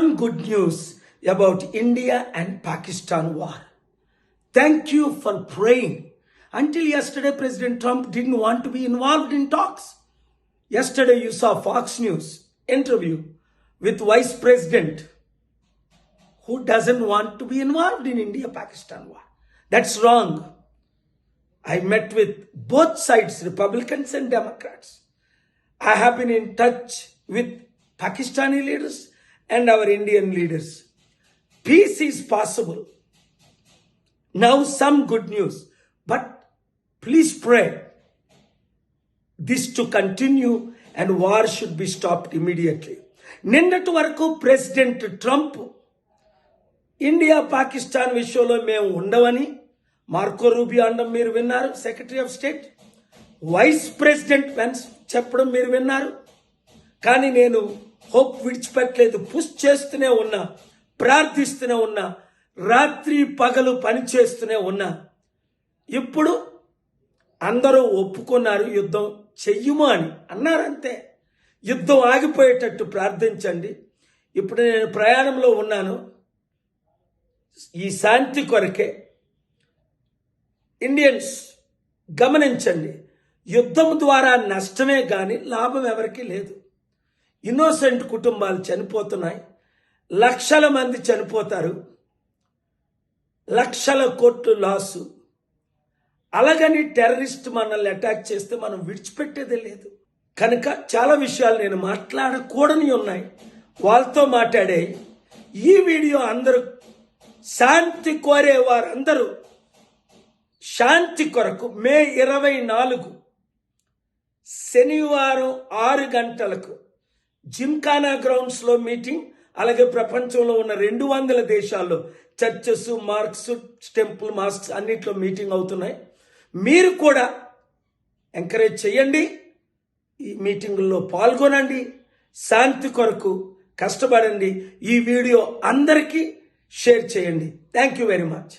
some good news about India and Pakistan war. Thank you for praying. Until yesterday, President Trump didn't want to be involved in talks. Yesterday, you saw Fox News interview with Vice President who doesn't want to be involved in India-Pakistan war. That's wrong. I met with both sides, Republicans and Democrats. I have been in touch with Pakistani leaders and our Indian leaders. Peace is possible. Now some good news, but please pray this to continue and war should be stopped immediately. నిన్నటి వరకు president Trump India Pakistan విషయంలో మేము ఉండవని Marco Rubio అనడం మీరు విన్నారు, secretary of state. Vice president Vance చెప్పడం మీరు విన్నారు. కానీ నేను హోప్ విడిచిపెట్టలేదు, పుష్ చేస్తూనే ఉన్నా, ప్రార్థిస్తూనే ఉన్నా, రాత్రి పగలు పనిచేస్తూనే ఉన్నా. ఇప్పుడు అందరూ ఒప్పుకున్నారు యుద్ధం చెయ్యము అని అన్నారంతే. యుద్ధం ఆగిపోయేటట్టు ప్రార్థించండి. ఇప్పుడు నేను ప్రయాణంలో ఉన్నాను. ఈ శాంతి కొరకే ఇండియన్స్ గమనించండి, యుద్ధం ద్వారా నష్టమే కానీ లాభం ఎవరికీ లేదు. ఇన్నోసెంట్ కుటుంబాలు చనిపోతున్నాయి, లక్షల మంది చనిపోతారు, లక్షల కోట్లు లాసు. అలాగని టెర్రరిస్ట్ మనల్ని అటాక్ చేస్తే మనం విడిచిపెట్టేదే లేదు. కనుక చాలా విషయాలు నేను మాట్లాడకూడని ఉన్నాయి, వాళ్ళతో మాట్లాడే ఈ వీడియో అందరూ శాంతి కోరే వారందరూ శాంతి కొరకు మే 24 శనివారం 6 గంటలకు జిమ్ఖానా గ్రౌండ్స్లో మీటింగ్. అలాగే ప్రపంచంలో ఉన్న 200 దేశాల్లో చర్చెస్, మార్క్స్, టెంపుల్, మాస్క్స్ అన్నిట్లో మీటింగ్ అవుతున్నాయి. మీరు కూడా ఎంకరేజ్ చేయండి, ఈ మీటింగుల్లో పాల్గొనండి, శాంతి కొరకు కష్టపడండి. ఈ వీడియో అందరికీ షేర్ చేయండి. Thank you very much.